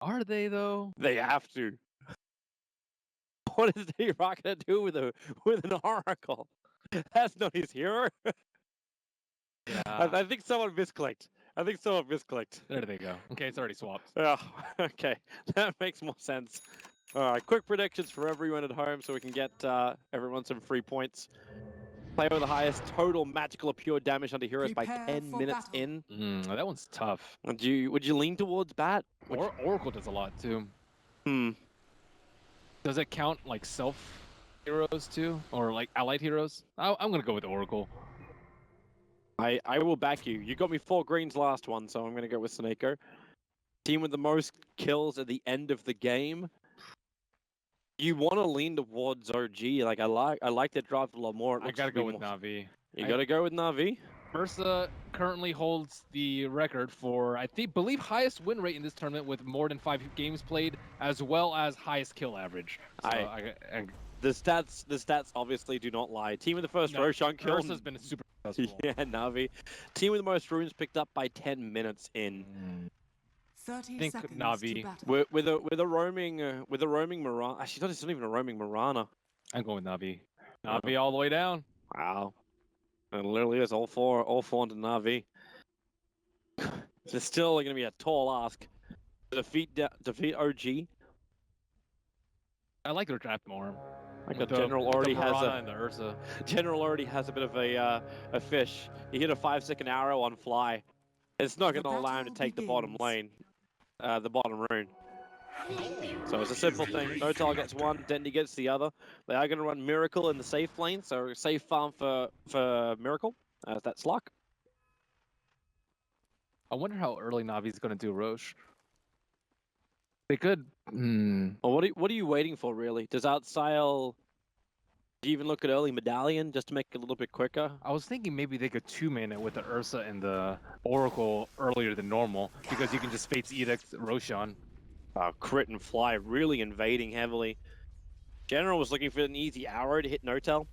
Are they though? They have to. What is D-Rock gonna do with an Oracle? That's not his hero. Yeah. I think someone misclicked. There they go. Okay, it's already swapped. Oh, okay. That makes more sense. All right, quick predictions for everyone at home so we can get everyone some free points. Player with the highest total magical or pure damage under heroes by 10 minutes in. That one's tough. Would you lean towards Bat? Oracle does a lot too. Hmm. Does it count like self heroes too, or like allied heroes? I'm gonna go with Oracle. I will back you. You got me 4 greens last one, so I'm gonna go with Snako. Team with the most kills at the end of the game. You want to lean towards OG. Like I like that draft a lot more. I gotta go with Na'Vi. You gotta go with Na'Vi. Ursa currently holds the record for, believe highest win rate in this tournament with more than 5 games played, as well as highest kill average. So the stats obviously do not lie. Team with the first Roshan kill. Ursa's been super successful. Yeah, Na'Vi. Team with the most runes picked up by 10 minutes in. 30 think seconds Na'Vi. With a roaming Mirana. Actually, it's not even a roaming Mirana. I'm going with Na'Vi. Na'Vi all the way down. Wow. It literally is all four into Na'Vi. It's still going to be a tall ask to defeat OG. I like their draft more. Like General already has and the Ursa. General already has a bit of a fish. He hit a 5-second arrow on fly. It's not going to allow him to take the bottom lane, the bottom rune. So it's a simple thing. Notal gets one, Dendy gets the other. They are going to run Miracle in the safe lane, so safe farm for Miracle. That's luck. I wonder how early Navi's going to do Roche. They could. Well, what are you waiting for, really? Does Outstyle... Do you even look at early Medallion just to make it a little bit quicker? I was thinking maybe they could 2-man it with the Ursa and the Oracle earlier than normal, because you can just Fate's Edict Roshan. Crit and Fly really invading heavily. General was looking for an easy arrow to hit Notel.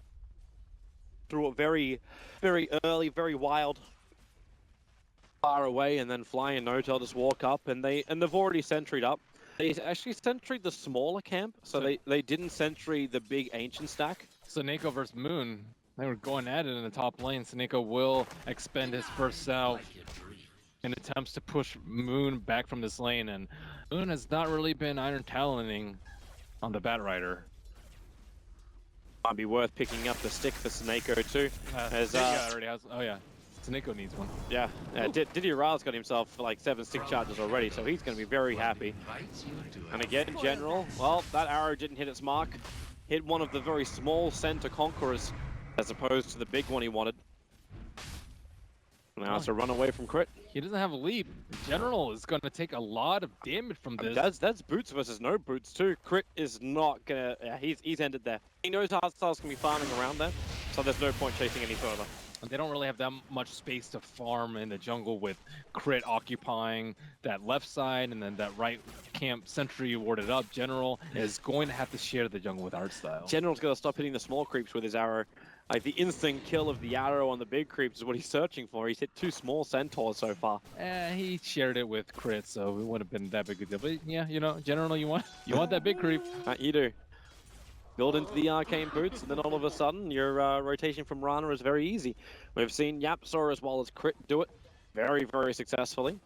Threw it very, very early, very wild. Far away, and then Fly and Notel just walk up, and they've already sentryed up. They actually sentryed the smaller camp, so they didn't sentry the big ancient stack. Snako versus Moon. They were going at it in the top lane. Snako will expend his first salve in attempts to push Moon back from this lane, and Moon has not really been iron talenting on the Batrider. Might be worth picking up the stick for Snako too. Already has. Oh yeah, Snako needs one. Yeah, Diddy Ra's got himself like 7 stick charges already, so he's going to be very happy. And again, General, well, that arrow didn't hit its mark. Hit one of the very small center conquerors, as opposed to the big one he wanted. Now it's a run away from crit. He doesn't have a leap. General is going to take a lot of damage from this. That's boots versus no boots too. Crit is not gonna. He's ended there. He knows Hardstyle's gonna be farming around there, so there's no point chasing any further. And they don't really have that much space to farm in the jungle with Crit occupying that left side and then that right camp sentry warded up. General is going to have to share the jungle with Hardstyle. General's got to stop hitting the small creeps with his arrow. Like the instant kill of the arrow on the big creeps is what he's searching for. He's hit 2 small centaurs so far. He shared it with Crit, so it wouldn't have been that big a deal. But yeah, you know, General, you want that big creep. You do. Build into the arcane boots, and then all of a sudden, your rotation from Rana is very easy. We've seen Yapsor as well as Crit do it very, very successfully.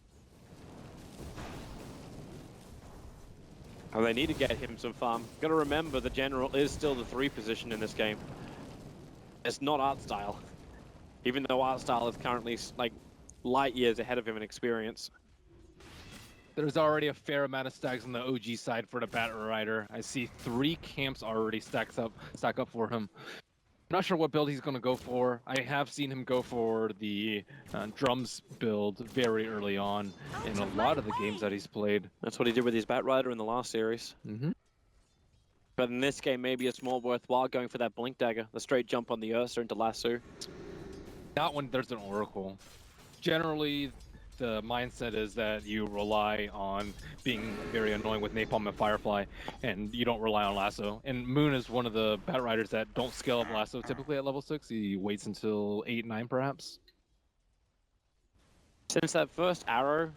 And they need to get him some farm. Gotta remember, the General is still the 3 position in this game. It's not Artstyle. Even though Artstyle is currently like light years ahead of him in experience. There's already a fair amount of stacks on the OG side for the Batrider. I see 3 camps already stack up for him. I'm not sure what build he's going to go for. I have seen him go for the drums build very early on in a lot of the games that he's played. That's what he did with his Batrider in the last series. But in this game, maybe it's more worthwhile going for that Blink Dagger, the straight jump on the Ursa into Lasso. Not when there's an Oracle. Generally, the mindset is that you rely on being very annoying with Napalm and Firefly, and you don't rely on Lasso. And Moon is one of the Batriders that don't scale up Lasso typically at level 6. He waits until 8, 9 perhaps. Since that first arrow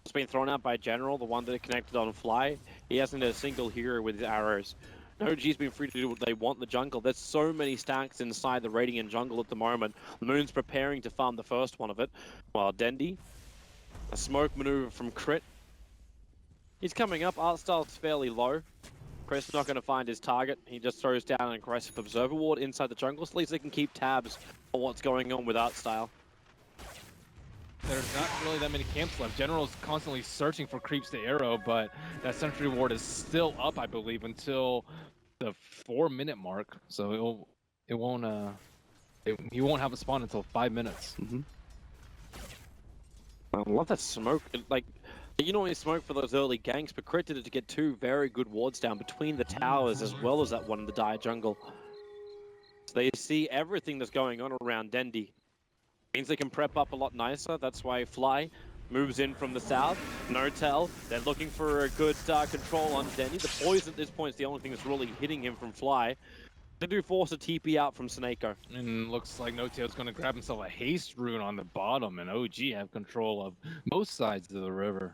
It's been thrown out by General, the one that connected on Fly. He hasn't had a single hero with his arrows. OG's been free to do what they want in the jungle. There's so many stacks inside the Radiant jungle at the moment. Moon's preparing to farm the first one of it. While Dendi, a smoke maneuver from Crit. He's coming up. Art style's fairly low. Chris not going to find his target. He just throws down an aggressive Observer Ward inside the jungle, so at least they can keep tabs on what's going on with Art style. There's not really that many camps left. General's constantly searching for creeps to arrow, but that sentry ward is still up, I believe, until the 4-minute mark. So he won't have a spawn until 5 minutes. I love that smoke. Like, you normally smoke for those early ganks, but Crit did it to get 2 very good wards down between the towers as well as that one in the dire jungle. So they see everything that's going on around Dendi. Means they can prep up a lot nicer. That's why Fly moves in from the south. No tell. They're looking for a good control on Dendi. The poison at this point is the only thing that's really hitting him from Fly. They do force a TP out from Snako. And looks like No-Tail's going to grab himself a haste rune on the bottom, and OG have control of both sides of the river.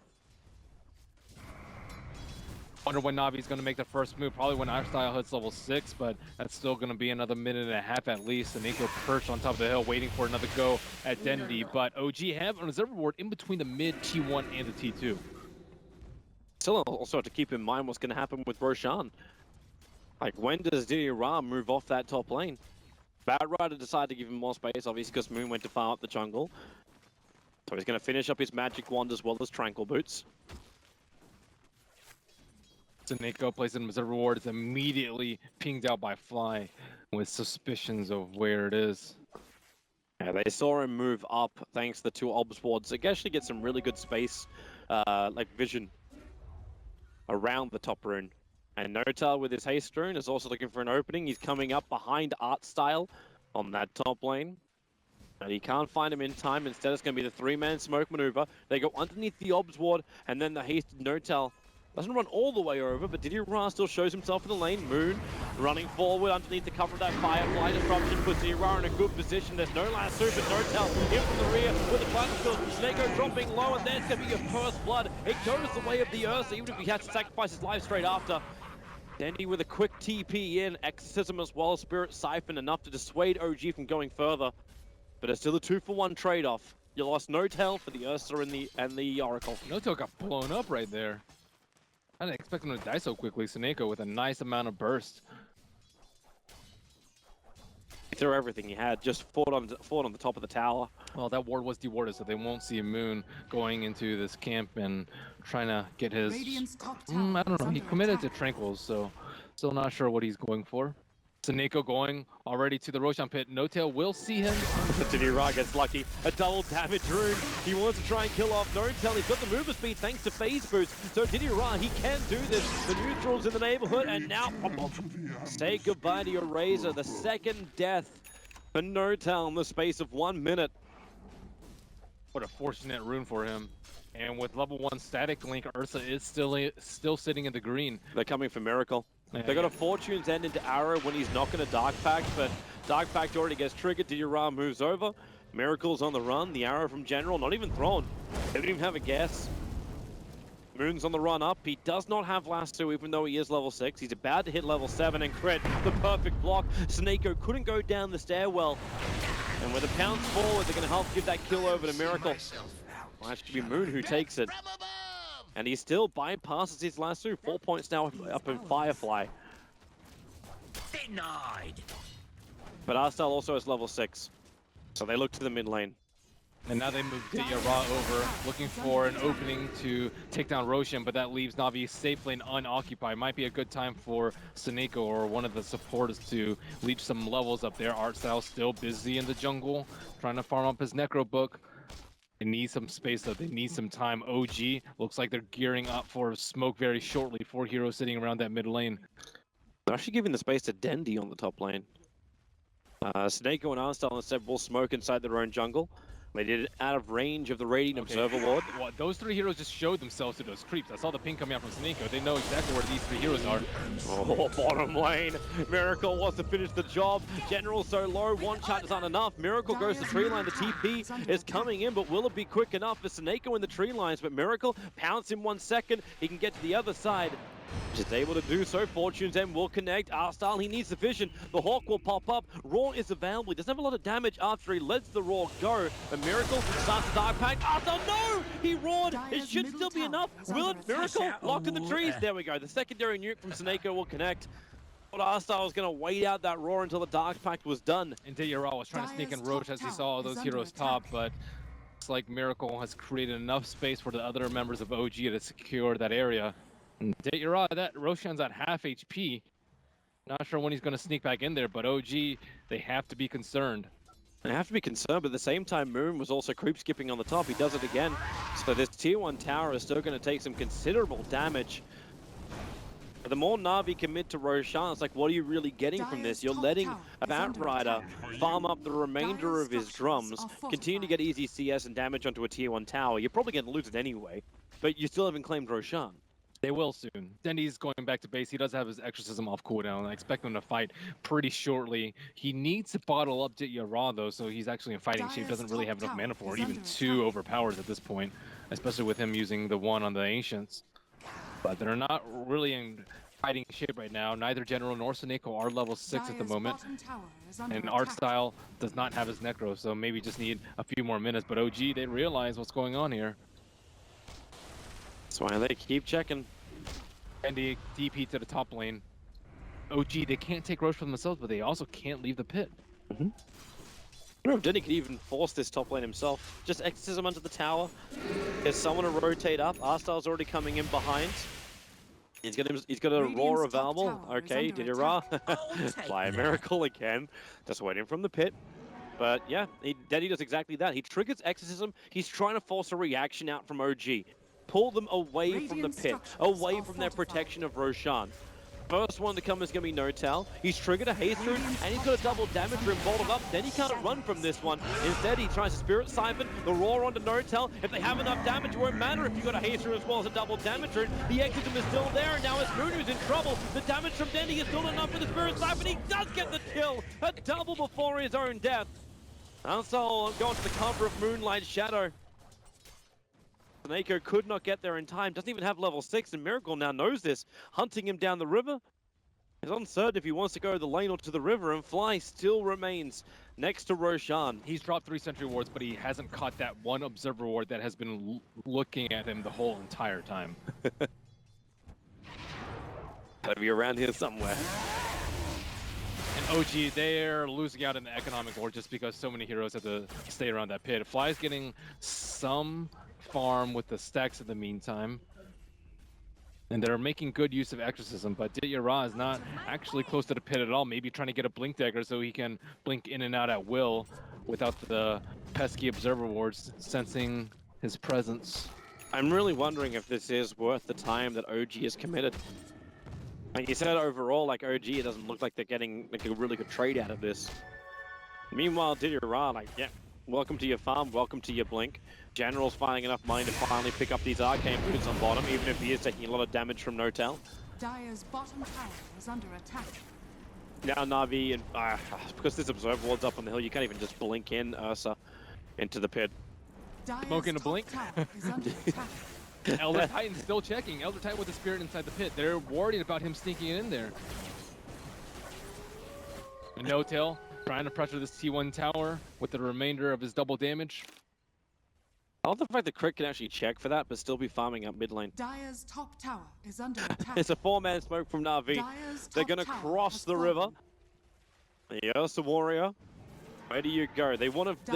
Wonder when Navi's going to make the first move, probably when our style hits level 6, but that's still going to be another minute and a half at least. And Nico perched on top of the hill waiting for another go at Dendi, but OG have an observer ward in between the mid T1 and the T2. Still also have to keep in mind what's going to happen with Roshan. Like, when does Didier Ram move off that top lane? Bad Rider decided to give him more space, obviously, because Moon went to farm up the jungle. So he's going to finish up his Magic Wand as well as Tranquil Boots. Nico plays an observer ward, is immediately pinged out by Fly with suspicions of where it is. Yeah, they saw him move up thanks to the 2 obs wards. They can actually get some really good space, like vision, around the top rune. And Notal with his haste rune is also looking for an opening. He's coming up behind Art Style on that top lane. And he can't find him in time. Instead, it's going to be the 3-man smoke maneuver. They go underneath the obs ward, and then the hasted Notal doesn't run all the way over, but Didier Ra still shows himself in the lane. Moon running forward underneath the cover of that Firefly disruption puts Didier Ra in a good position. There's no last super, Notel in from the rear with the platinum field. Snako dropping low, and there's going to be your first blood. It goes the way of the Ursa, even if he had to sacrifice his life straight after. Dendi with a quick TP in, Exorcism as well, Spirit Siphon, enough to dissuade OG from going further. But it's still a 2-for-1 trade-off. You lost Notel for the Ursa and the Oracle. Notel got blown up right there. I didn't expect him to die so quickly. Snako with a nice amount of burst. He threw everything he had, just fought on the top of the tower. Well, that ward was dewarded, so they won't see Moon going into this camp and trying to get his... I don't know, he committed to Tranquils, so still not sure what he's going for. Snako going already to the Roshan pit. No-Tail will see him. Didier Ra gets lucky. A double damage rune. He wants to try and kill off No-Tail. He's got the mover speed thanks to phase boost. So Didier Ra, he can do this. The neutral's in the neighborhood, and now say goodbye to your Razor. The second death for No-Tail in the space of 1 minute. What a fortunate rune for him. And with level 1 static link, Ursa is still sitting in the green. They're coming for Miracle. They got a Fortune's End into Arrow when he's not going to Dark Pact, but Dark Pact already gets triggered. Didier Ra moves over. Miracle's on the run. The Arrow from General, not even thrown. They didn't even have a guess. Moon's on the run up. He does not have Lasso, even though he is level 6. He's about to hit level 7 and Crit. The perfect block. Snako couldn't go down the stairwell. And with a pounce forward, they're going to help give that kill over to Miracle. Well, that should be Moon who takes it. And he still bypasses his lasso. 4 points now up in Firefly. Denied. But Arstal also has level 6. So they look to the mid lane. And now they move Didier Ra over, looking for an opening to take down Roshan, but that leaves Navi's safe lane unoccupied. Might be a good time for Snako or one of the supporters to leech some levels up there. Artstyle still busy in the jungle, trying to farm up his Necro book. They need some space though, they need some time. OG looks like they're gearing up for smoke very shortly. 4 heroes sitting around that mid lane. They're actually giving the space to Dendi on the top lane. Snako and Arstal instead will smoke inside their own jungle. They did it out of range of the Radiant Observer Ward. Well, those three heroes just showed themselves to those creeps. I saw the ping coming out from Sneko. They know exactly where these three heroes are. Oh, bottom lane. Miracle wants to finish the job. General so low, one shot is not enough. Miracle goes to tree line. The TP is coming in, but will it be quick enough for Sneko in the tree lines? But Miracle pounce in 1 second. He can get to the other side. Just able to do so. Fortune's End will connect. R-Style, he needs the vision. The Hawk will pop up. Raw is available. He doesn't have a lot of damage after he lets the Raw go. A Miracle starts the Dark Pact. R-Style, no! He roared. It should still be enough. Will it? Miracle locked in the trees. There we go. The secondary nuke from Sneko will connect. But R-Style was going to wait out that Raw until the Dark Pact was done. And Dayara was trying to sneak in Roach as he saw all those heroes top, but it's like Miracle has created enough space for the other members of OG to secure that area. Dayara, that Roshan's at half HP. Not sure when he's going to sneak back in there, but OG, they have to be concerned. They have to be concerned, but at the same time, Moon was also creep skipping on the top. He does it again. So this tier 1 tower is still going to take some considerable damage. But the more Na'Vi commit to Roshan, it's like, what are you really getting from this? You're letting a Batrider farm up the remainder of his drums, continue to get easy CS and damage onto a tier 1 tower. You're probably going to lose it anyway, but you still haven't claimed Roshan. They will soon. Dendy's going back to base. He does have his exorcism off cooldown. I expect him to fight pretty shortly. He needs to bottle up Dayara though, so he's actually in fighting shape. Doesn't really have enough mana for it. Even 2 overpowers at this point, especially with him using the 1 on the Ancients. But they're not really in fighting shape right now. Neither General nor Sneko are level 6 at the moment. And Artstyle does not have his Necro, so maybe just need a few more minutes. But OG, they realize what's going on here. That's why they keep checking. And the DP to the top lane. OG, they can't take Roche for themselves, but they also can't leave the pit. I don't know if Denny could even force this top lane himself. Just exorcism onto the tower. There's someone to rotate up. R-Style's already coming in behind. He's got a roar available. Okay, Didira. Fly a Miracle again. Just waiting from the pit. But yeah, Denny does exactly that. He triggers exorcism. He's trying to force a reaction out from OG. Pull them away from the pit, away from their protection of Roshan. First one to come is going to be Notel. He's triggered a haste rune, and he's got a double damage rune bolted up. Then he can't run from this one. Instead, he tries to Spirit Siphon, the roar onto Notel. If they have enough damage, it won't matter if you got a haste rune as well as a double damage rune. The exorcism is still there, and now it's Moon who's in trouble. The damage from Denny is still enough for the Spirit Siphon. He does get the kill, a double before his own death. Also going to the cover of Moonlight Shadow. Sneko could not get there in time, doesn't even have level 6, and Miracle now knows this. Hunting him down the river. He's uncertain if he wants to go to the lane or to the river, and Fly still remains next to Roshan. He's dropped 3 sentry wards, but he hasn't caught that 1 observer ward that has been looking at him the whole entire time. Gotta be around here somewhere. And OG, they're losing out in the economic war just because so many heroes have to stay around that pit. Fly's getting some farm with the stacks in the meantime. And they're making good use of exorcism, but Didira is not actually close to the pit at all. Maybe trying to get a blink dagger so he can blink in and out at will without the pesky observer wards sensing his presence. I'm really wondering if this is worth the time that OG has committed. Like you said, overall, like OG, it doesn't look like they're getting like a really good trade out of this. Meanwhile, Didira, like, yeah, welcome to your farm, welcome to your blink. General's finding enough money to finally pick up these arcane boots on bottom, even if he is taking a lot of damage from Notel. Dire's bottom tower is under attack. Now Na'Vi, and because this observer ward's up on the hill, you can't even just blink in Ursa into the pit. Smoking a blink. Elder Titan still checking. Elder Titan with the spirit inside the pit. They're worried about him sneaking in there. No-Tail trying to pressure this T1 tower with the remainder of his double damage. I love the fact that Crit can actually check for that, but still be farming up mid lane. Dire's top tower is under attack. It's a 4-man smoke from Na'Vi. They're going to cross the river. The Ursa Warrior. Where do you go? They want to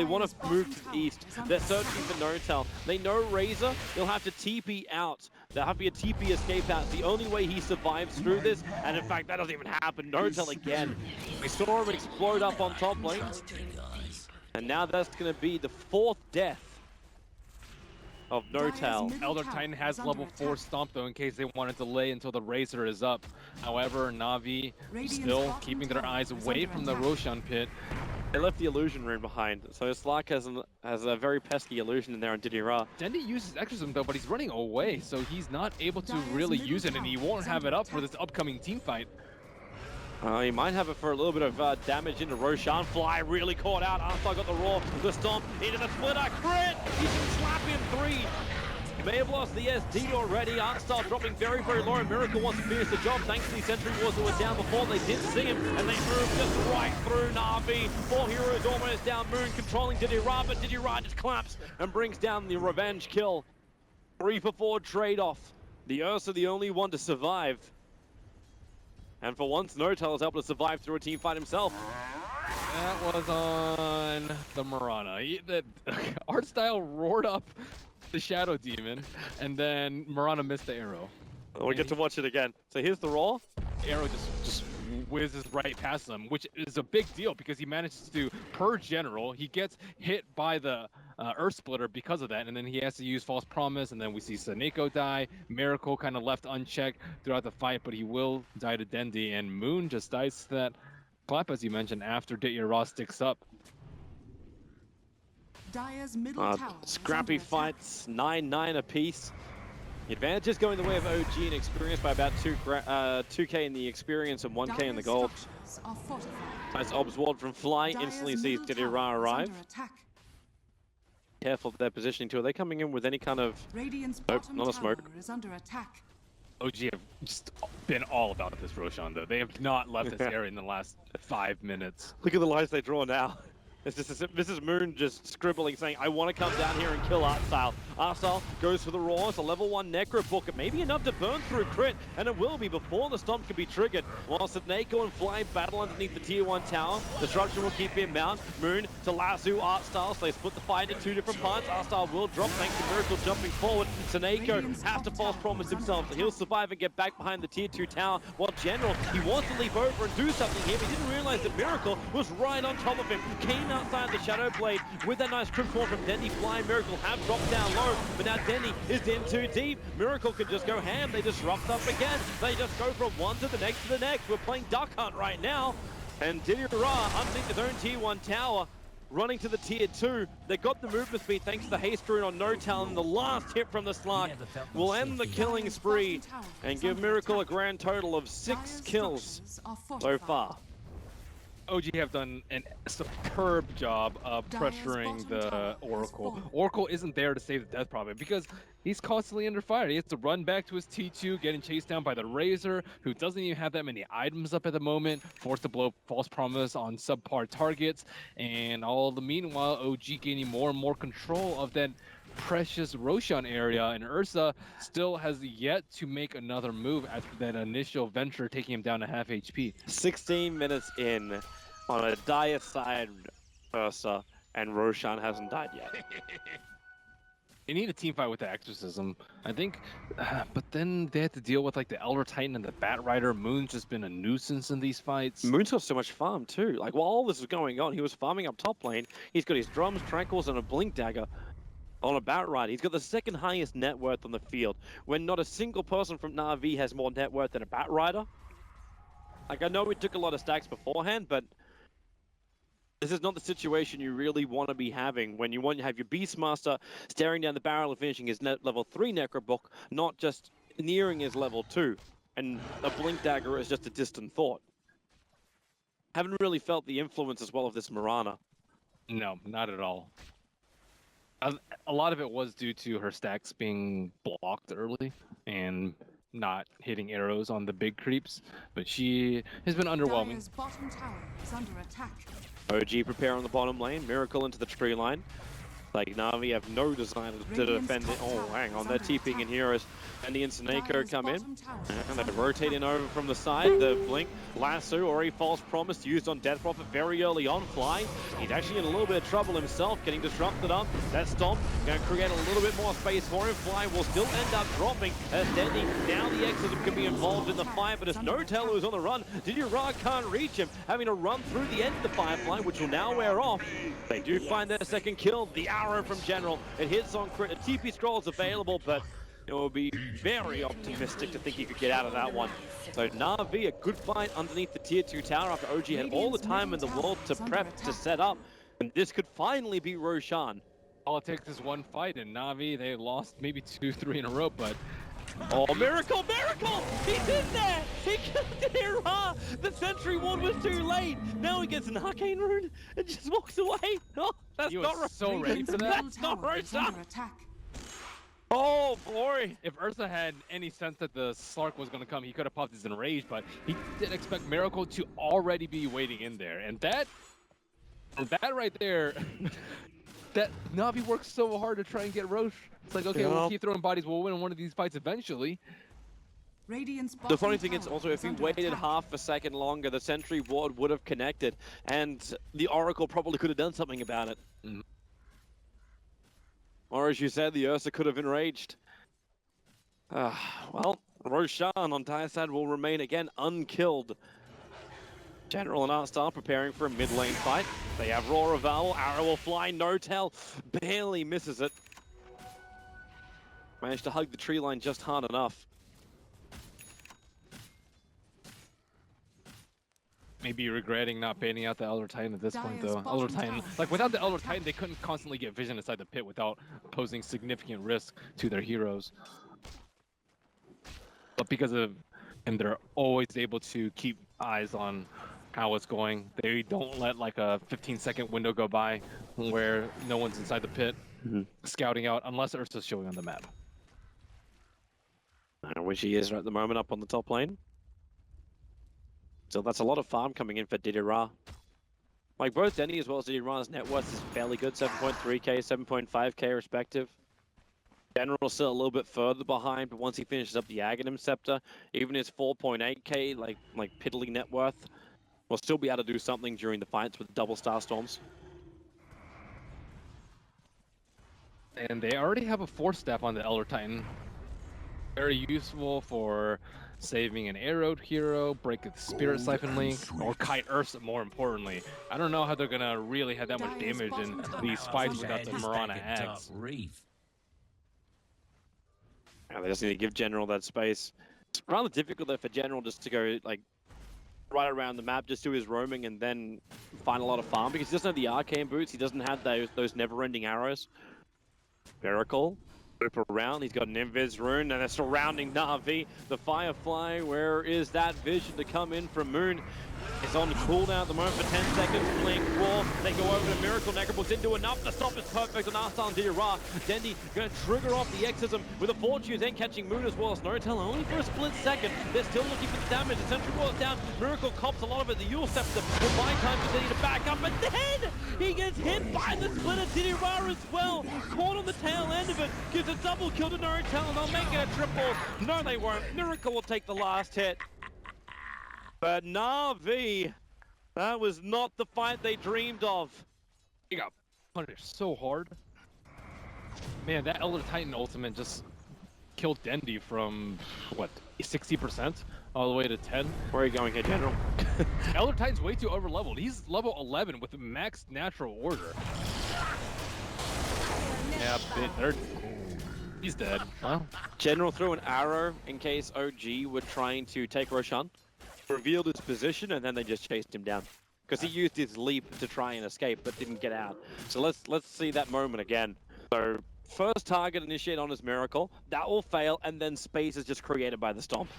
move to the east. They're searching for Notel. They know Razor. They'll have to TP out. There'll have to be a TP escape out. It's the only way he survives through this. And in fact, that doesn't even happen. Notel again. We saw him explode up on top lane. And now that's going to be the 4th death of Notel. Elder Titan has level 4 stomp though in case they want to delay until the Razor is up. However, Na'Vi still keeping their eyes away from the Roshan pit. They left the illusion rune behind, so Slark has a very pesky illusion in there on Diddy Ra. Dendi uses Exorcism though, but he's running away, so he's not able to Dire's really middle use it, and he tower won't is have it under up for attack. this upcoming team fight. He might have it for a little bit of damage into Roshan. Fly really caught out. Arstar got the roar, the stomp into the splitter. Crit! He can slap in 3. He may have lost the SD already. Arstar dropping very, very low. Miracle wants to finish the job. Thankfully, Sentry Wars that were down before. They did see him, and they moved just right through Na'Vi. 4 heroes almost down. Moon controlling Diddy Ra, but Diddy Ra just collapses and brings down the revenge kill. 3 for 4 trade-off. The Ursa the only one to survive. And for once, Notel is able to survive through a team fight himself. That was on the Mirana. Art style roared up the Shadow Demon, and then Mirana missed the arrow. We get to watch it again. So here's the roar. Arrow just whizzes right past him, which is a big deal because he manages to purge General. He gets hit by the Earth Splitter because of that, and then he has to use False Promise, and then we see Saneko die. Miracle kind of left unchecked throughout the fight, but he will die to Dendi, and Moon just dies to that clap, as you mentioned, after Diddy Ra sticks up. Dire's middle tower is Scrappy under attack. fights, 9-9 apiece. The advantage is going the way of OG in experience by about 2k in the experience and 1k in the Dire's gold. structures are fortified. Nice Obs Ward from Fly, Dire's instantly sees middle Diddy tower Ra is arrive. under attack. Careful of their positioning too. Are they coming in with any kind of... Radiant's Nope, bottom not a tower smoke. is under attack. OG have just been all about this Roshan, though. They have not left this area in the last 5 minutes. Look at the lines they draw now. This is Moon just scribbling, saying, I want to come down here and kill Artstyle. Artstyle goes for the roar. It's a level 1 Necro Book. It may be enough to burn through crit, and it will be before the stomp can be triggered. Whilst Saneko and Fly battle underneath the tier 1 tower, Disruption will keep him bound. Moon to lasso Artstyle, so they split the fight into 2 different parts. Artstyle will drop thanks to Miracle jumping forward. Saneko has to false promise himself, so he'll survive and get back behind the tier 2 tower. While General, he wants to leap over and do something here, but he didn't realize that Miracle was right on top of him. Came outside the Shadow Blade with that nice trip form from Dendi. Fly and Miracle have dropped down low, but now Dendi is in too deep. Miracle can just go ham. They disrupt up again. They just go from one to the next. We're playing Duck Hunt right now. And Diddy Ra underneath his own tier 1 tower, running to the tier 2. They got the movement speed thanks to the haste rune on No Talon. The last hit from the Slark will end the killing spree and give Miracle a grand total of 6 Dire's kills structures are so fortified. far. OG have done a superb job of Dire's pressuring bottom tower the has Oracle. fallen. Oracle isn't there to save the Death Prophet because he's constantly under fire. He has to run back to his T2, getting chased down by the Razor, who doesn't even have that many items up at the moment, forced to blow False Promise on subpar targets, and all the meanwhile, OG gaining more and more control of that precious Roshan area, and Ursa still has yet to make another move after that initial venture, taking him down to half HP. 16 minutes in on a dire side Ursa, and Roshan hasn't died yet. They need a team fight with the Exorcism, I think, but then they had to deal with like the Elder Titan and the Bat Rider. Moon's just been a nuisance in these fights. Moon's got so much farm too. Like while all this was going on, he was farming up top lane. He's got his drums, tranquils, and a blink dagger on a Bat Rider. He's got the second highest net worth on the field, when not a single person from Na'Vi has more net worth than a Bat Rider. Like I know we took a lot of stacks beforehand, but this is not the situation you really want to be having when you want to have your Beastmaster staring down the barrel of finishing his level 3 Necro Book, not just nearing his level 2. And a Blink Dagger is just a distant thought. Haven't really felt the influence as well of this Mirana. No, not at all. A lot of it was due to her stacks being blocked early and not hitting arrows on the big creeps, but she has been underwhelming. Dire's bottom tower is under attack. OG prepare on the bottom lane, Miracle into the tree line. Like Na'Vi have no desire to defend it. Oh, hang on, they're TPing in heroes. And the Saneko Dire's come in. bottom tower And is they under rotate in over from the side. The blink, lasso, or a false promise used on Death Prophet very early on. Fly, he's actually in a little bit of trouble himself, getting disrupted up. That stomp going to create a little bit more space for him. Fly will still end up dropping as Dendi. Now the Exorcism can be involved in the fight, but it's Notel who's on the run. Diddy Ra can't reach him, having to run through the end of the Firefly, which will now wear off. They do find their second kill. The arrow from General. It hits on crit. A TP scroll is available, but it will be very optimistic to think he could get out of that one. So Na'Vi, a good fight underneath the tier 2 tower after OG had all the time in the world to prep, to set up. And this could finally be Roshan. All it takes is one fight, and Na'Vi, they lost maybe 2, 3 in a row, but oh, miracle, miracle! He's in there! He killed Ira! The sentry ward was too late! Now he gets an arcane rune and just walks away! Oh, that's he not was so ready for that. That's not Roshan! Under attack. Oh boy! If Ursa had any sense that the Slark was going to come, he could have popped his Enrage, but he didn't expect Miracle to already be waiting in there. And that right there, that Na'Vi works so hard to try and get Roche. It's like, okay, we'll keep throwing bodies, we'll win one of these fights eventually. The funny thing is also, if he waited half a second longer, the sentry ward would have connected, and the Oracle probably could have done something about it. Mm. Or as you said, the Ursa could have enraged. Well, Roshan on TI6 will remain again unkilled. General and Artstar preparing for a mid lane fight. They have Raw Reval, Arrow will fly, No-Tell barely misses it. Managed to hug the tree line just hard enough. Maybe regretting not banning out the Elder Titan at this point, Dire's though. bottom Elder Titan, tower like without the Elder Titan, they couldn't constantly get vision inside the pit without posing significant risk to their heroes. But because of, and they're always able to keep eyes on how it's going. They don't let like a 15-second window go by where no one's inside the pit scouting out unless Ursa's showing on the map. Which he is at the moment up on the top lane. So that's a lot of farm coming in for Didi Ra. Like both Denny as well as Didi Ra's net worth is fairly good, 7.3k, 7.5k respective. General still a little bit further behind, but once he finishes up the Aghanim Scepter, even his 4.8k like piddly net worth will still be able to do something during the fights with double Star Storms. And they already have a Force Staff on the Elder Titan. Very useful for saving an arrowed hero, break the Spirit Siphon Link, or kite Ursa more importantly. I don't know how they're gonna really have that much damage in these fights without the Mirana Ags. Yeah, they just need to give General that space. It's rather difficult though for General just to go like right around the map, just do his roaming and then find a lot of farm because he doesn't have the arcane boots, he doesn't have those never-ending arrows. Miracle. Loop around, he's got an Invis rune, and they're surrounding Na'Vi. The Firefly, where is that vision to come in from Moon? It's on cooldown at the moment for 10 seconds. Blink, Raw, they go over to Miracle. Necrobooks didn't do enough. The stop is perfect on Arslan Didi Ra. Dendi going to trigger off the Exorcism with a Fortune, then catching Moon as well. Snowtail only for a split second. They're still looking for the damage. The Sentry Wall is down. Miracle cops a lot of it. The Yule Scepter will buy time for Dendi to back up, but then he gets hit by the Splitter Didi Ra as well. Caught on the tail end of it. Gives a double kill to Snowtail, and they'll make it a triple. No, they won't. Miracle will take the last hit. But Na'Vi, that was not the fight they dreamed of. He got punished so hard. Man, that Elder Titan ultimate just killed Dendi from, what, 60% all the way to 10? Where are you going here, General? Elder Titan's way too overleveled. He's level 11 with max natural order. Yeah, he's dead. Well, General threw an arrow in case OG were trying to take Roshan. Revealed his position, and then they just chased him down. Because he used his leap to try and escape, but didn't get out. So let's see that moment again. So first target initiate on his Miracle. That will fail, and then space is just created by the Stomp.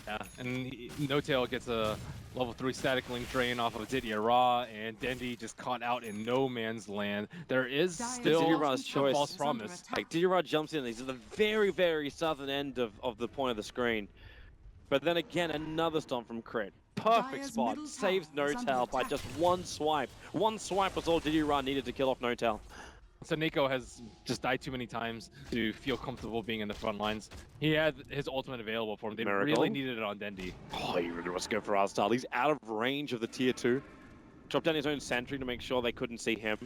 yeah, and No-Tail gets a level 3 static link drain off of Didi Ra, and Dendi just caught out in no man's land. There is still Didi Ra's choice. false promise. Like Didi Ra jumps in, he's at the very, very southern end of the point of the screen. But then again, another Stomp from Crit. Perfect spot. Saves No-Tail by just one swipe. One swipe was all Didi Ra needed to kill off No-Tail. So Nico has just died too many times to feel comfortable being in the front lines. He had his ultimate available for him. They really needed it on Dendi. Oh, he really wants to go for Arstal. He's out of range of the tier 2. Dropped down his own sentry to make sure they couldn't see him.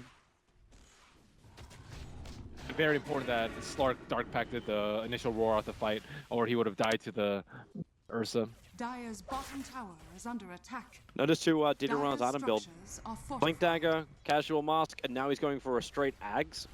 Very important that Slark Dark Pacted the initial roar out the fight, or he would have died to the Ursa. Dire's bottom tower is under attack. Notice to Didi Ra's item build. Structures are Blink fortified. Dagger, Casual Mask, and now he's going for a straight Ags.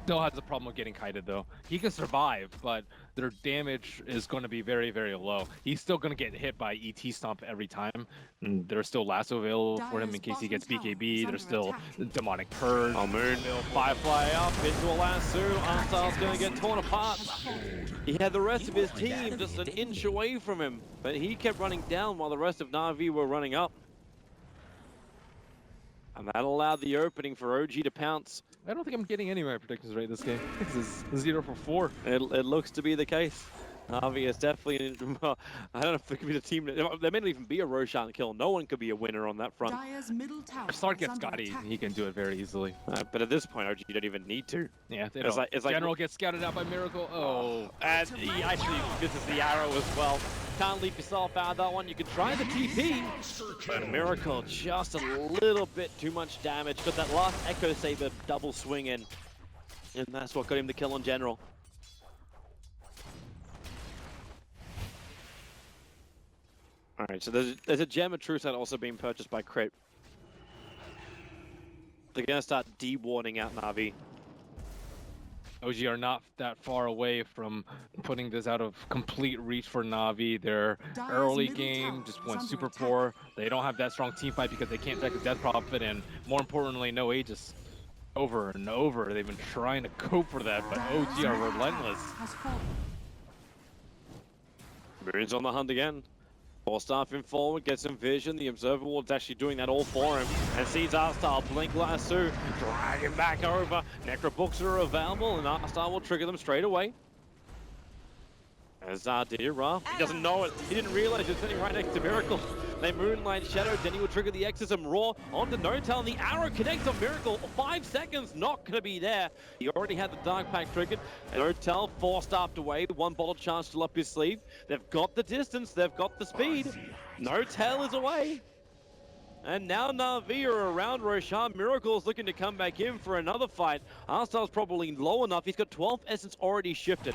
Still has a problem with getting kited though. He can survive, but their damage is going to be very, very low. He's still going to get hit by ET Stomp every time. And there's still Lasso available for him in case he gets BKB. There's still Demonic Purge. Oh, Moon. Firefly up into a lasso. Arstyle's going to get torn apart. He had the rest of his team just an inch away from him, but he kept running down while the rest of Na'Vi were running up. And that allowed the opening for OG to pounce. I don't think I'm getting any of my predictions right this game. This is 0 for 4. It looks to be the case. Na'Vi is definitely, I don't know if it could be the team. There may not even be a Roshan kill. No one could be a winner on that front. Dire's middle tower If Stark is gets under Scotty, attack. he can do it very easily. But at this point, OG don't even need to. Yeah, they It's don't. like General gets scouted out by Miracle. Oh. And he actually misses the arrow as well. Can't leave yourself out of that one. You can try the TP, but Miracle just a little bit too much damage. Got that last Echo Saber double swing in, and that's what got him the kill on General. All right, so there's a gem of truth that also being purchased by Crit. They're gonna start de-warding out Na'Vi. OG are not that far away from putting this out of complete reach for Na'Vi. Their Dire's early middle game tower just is went under super attack. poor. They don't have that strong team fight because they can't deck the Death Prophet, and more importantly, no Aegis. Over and over, they've been trying to cope for that, but Dire's OG are middle relentless. tower has fallen. Moon's on the hunt again. Staffing forward, gets some vision. The Observer Ward's actually doing that all for him. And sees Arstyle blink lasso, drag him back over. Necro books are available, and Arstyle will trigger them straight away. As Dira, he doesn't know it. He didn't realize he's sitting right next to Miracle. They Moonlight Shadow, then he will trigger the Exorcism Raw onto No-Tail, and the arrow connects on Miracle. 5 seconds, not going to be there. He already had the Dark Pact triggered. No-Tail force-staffed away, one bottle chance still up his sleeve. They've got the distance, they've got the speed. No-Tail is away. And now Na'Vi are around Roshan. Miracle's looking to come back in for another fight. Arstyle's probably low enough. He's got 12 essence already shifted.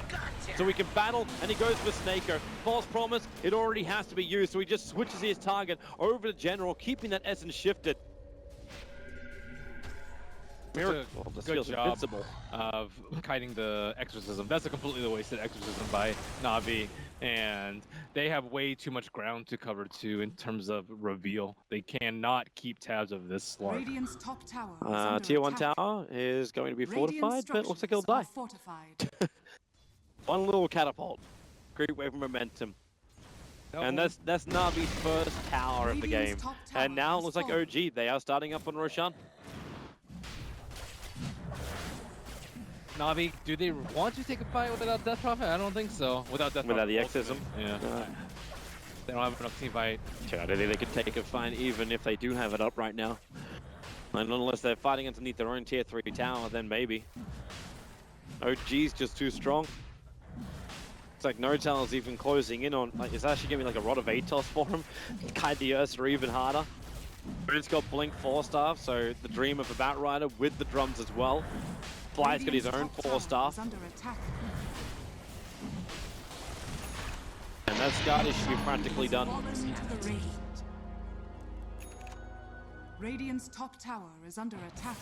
So he can battle, and he goes for Snako. False promise, it already has to be used. So he just switches his target over to General, keeping that essence shifted. Miracle just Good feels job invincible. of kiting the Exorcism. That's a completely wasted Exorcism by Na'Vi, and they have way too much ground to cover too in terms of reveal. They cannot keep tabs of this slot. Radiant's top tower is under Tier 1 attack. tower is going to be Radiant fortified, but it looks like it'll structures die. are fortified. One little catapult. Great wave of momentum. And that's Na'Vi's first tower of the game. Radiant's top tower And now it has looks like fallen. OG, they are starting up on Roshan. Na'Vi, do they want to take a fight without Death Prophet? I don't think so. Without Death Without Prophet. the Exorcism. Yeah. They don't have enough team fight. I don't think they could take a fight even if they do have it up right now. And unless they're fighting underneath their own tier 3 tower, then maybe. OG's just too strong. It's like No-Tail is even closing in on, like, it's actually giving like a Rod of Atos for him. Kite the Earth are even harder. Moon's got Blink 4-Staff, so the dream of a Batrider with the drums as well. Fly's got his own Radiant's top tower 4-Staff. is under attack. And that Skadi should be practically done. Fallen into the raid. Radiant's top tower is under attack.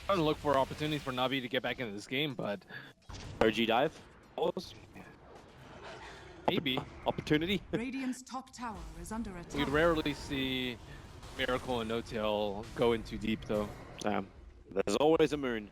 Trying to look for opportunities for Na'Vi to get back into this game, but OG dive. Pause. maybe. Opportunity. Radiant's top tower is under attack. We'd rarely see Miracle and No-Tail go in too deep, though. There's always a Moon.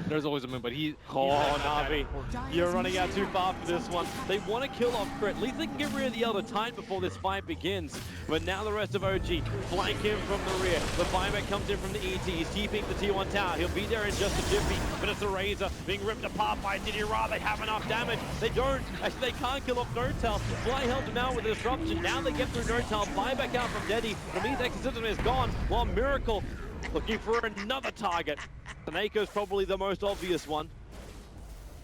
There's always a moon, but he... Oh, he's Na'Vi. Dire's You're running middle out too tower far for is this under one. attack. They want to kill off Crit. At least they can get rid of the other Tide before this fight begins. But now the rest of OG flank him from the rear. The buyback comes in from the ET. He's keeping the T1 tower. He'll be there in just a jiffy. But it's a Razor being ripped apart by Didira. They have enough damage. They don't. Actually, they can't kill off No-Tail. Fly helped him out with the disruption. Now they get through No-Tail. Buyback out from Deddy. Prometheus Exorcism is gone. While Miracle looking for another target. Taneko's probably the most obvious one.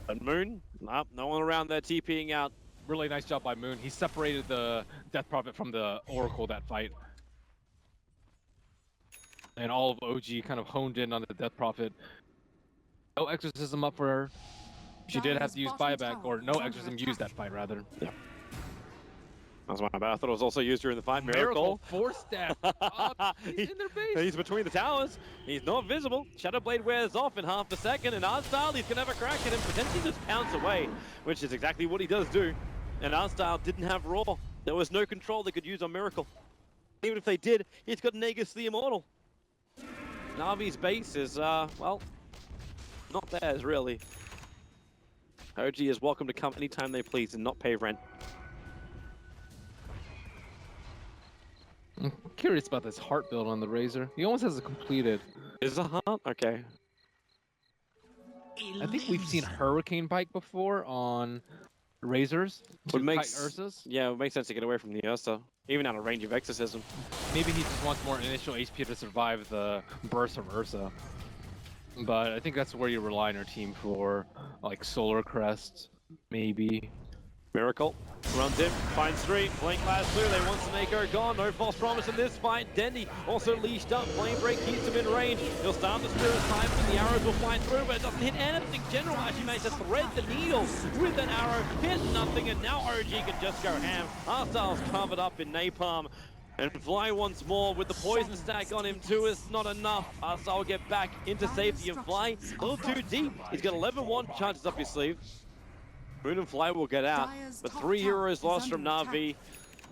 But Moon, nope, no one around there TPing out. Really nice job by Moon. He separated the Death Prophet from the Oracle that fight. And all of OG kind of honed in on the Death Prophet. No Exorcism up for her. She did have to use Dire's bottom buyback, tower or no is under Exorcism attack. used that fight, rather. That's my bad. I thought it was also used during the fight. Miracle Miracle. 4-step. He's in their base. He's between the towers. He's not visible. Shadowblade wears off in half a second, and Artstyle, he's going to have a crack at him, potentially just pounce away, which is exactly what he does do. And Artstyle didn't have Raw. There was no control they could use on Miracle. Even if they did, he's got Nagus the Immortal. Navi's base is, well, not theirs, really. OG is welcome to come anytime they please and not pay rent. I'm curious about this heart build on the Razor. He almost has it completed. Is a heart? Okay. I think we've seen Hurricane Bike before on Razors. What to makes kite Ursas. Yeah, it makes sense to get away from the Ursa, even out of range of Exorcism. Maybe he just wants more initial HP to survive the burst from Ursa. But I think that's where you rely on your team for, like Solar Crest, maybe. Miracle runs in, finds three, Blink last through, they want Snako gone, no false promise in this fight. Dendy also leashed up, Flame Break keeps him in range. He'll start the Spirit's time, and the arrows will fly through, but it doesn't hit anything. General actually managed to thread the needle with an arrow, hit nothing, and now OG can just go ham. Arstyle's covered up in napalm. And Fly once more with the poison stack on him too is not enough. Arstyle will get back into safety and Fly a little too deep. He's got 11-1 chances up his sleeve. Moon and Fly will get out, but 3 heroes lost from Na'Vi.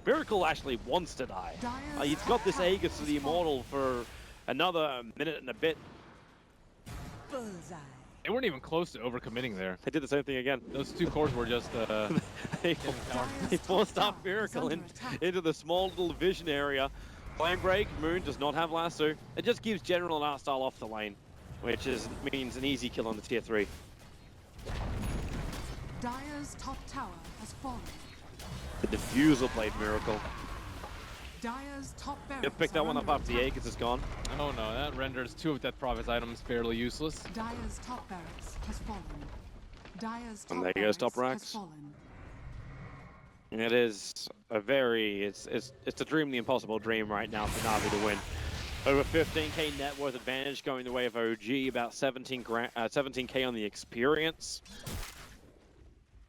Miracle actually wants to die. He's got this Aegis to the Immortal for another minute and a bit. They weren't even close to overcommitting there. They did the same thing again. Those two cores were just They forced up Miracle into the small little vision area. Flame Break, Moon does not have Lasso. It just keeps General and Artstyle off the lane, which means an easy kill on the tier 3. Dire's top tower has fallen. The Diffusal played Miracle. Dire's top barracks You pick that are one up under after the attack. Aegis is gone. oh no, that renders 2 of Death Prophet's items fairly useless. Dire's top barracks has fallen. Dire's top And there goes top barracks racks. has fallen. It is a very, it's a dream, the impossible dream right now for Na'Vi to win. Over 15k net worth advantage going the way of OG, about 17k on the experience.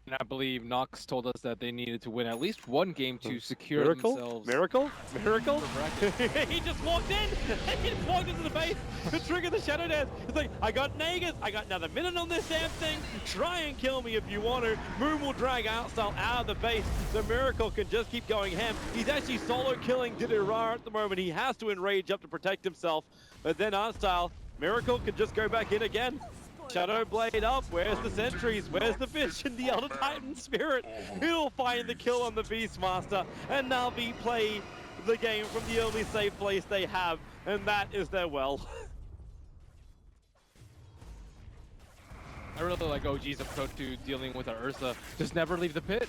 And I believe Nox told us that they needed to win at least one game to secure Miracle? themselves. Miracle? Miracle? For bracket. He just walked in! He just walked into the base to trigger the Shadow Dance. It's like, I got Nagus, I got another minute on this damn thing. Try and kill me if you want to. Moon will drag Artstyle out of the base. The Miracle can just keep going ham. He's actually solo killing Didira at the moment. He has to enrage up to protect himself. But then Artstyle, Miracle can just go back in again. Shadow Blade up, where's the sentries, where's the vision, the Elder Titan Spirit? He'll find the kill on the Beastmaster, and Na'Vi play the game from the only safe place they have, and that is their well. I really like OG's approach to dealing with our Ursa. Just never leave the pit.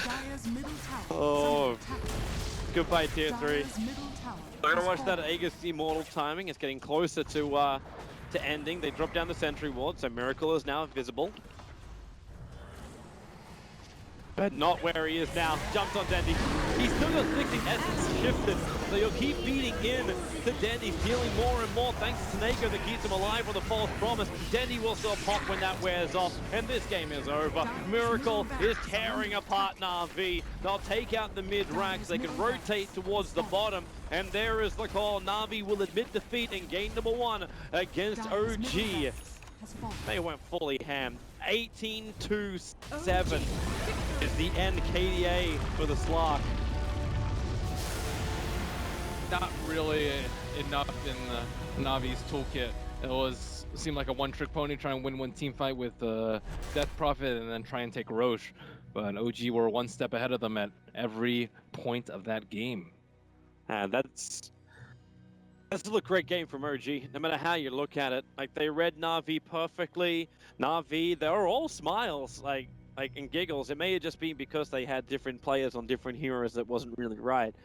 Dire's middle tower Oh. is under attack. Goodbye tier 3. Dire's middle tower We're gonna has watch that fallen. Aegis Immortal timing. It's getting closer to ending. They drop down the sentry ward, so Miracle is now visible. But not where he is now. Jumps on Dendy. He's still got 60 essence shifted, so you'll keep feeding in to Dendy, dealing more and more thanks to Snako that keeps him alive with a false promise. Dendy will still pop when that wears off, and this game is over. Miracle is tearing apart Na'Vi. They'll take out the mid-racks. They can rotate towards the bottom, and there is the call. Na'Vi will admit defeat and gain number 1 against Dire's middle OG. barracks has fallen. They went fully ham. 18-7 is the end KDA for the Slark. Not really enough in the Navi's toolkit. It seemed like a one-trick pony, try and win one team fight with Death Prophet and then try and take Roche. But OG were one step ahead of them at every point of that game. That's still a great game from OG, no matter how you look at it. Like, they read Na'Vi perfectly. Na'Vi, they were all smiles, like and giggles. It may have just been because they had different players on different heroes that wasn't really right.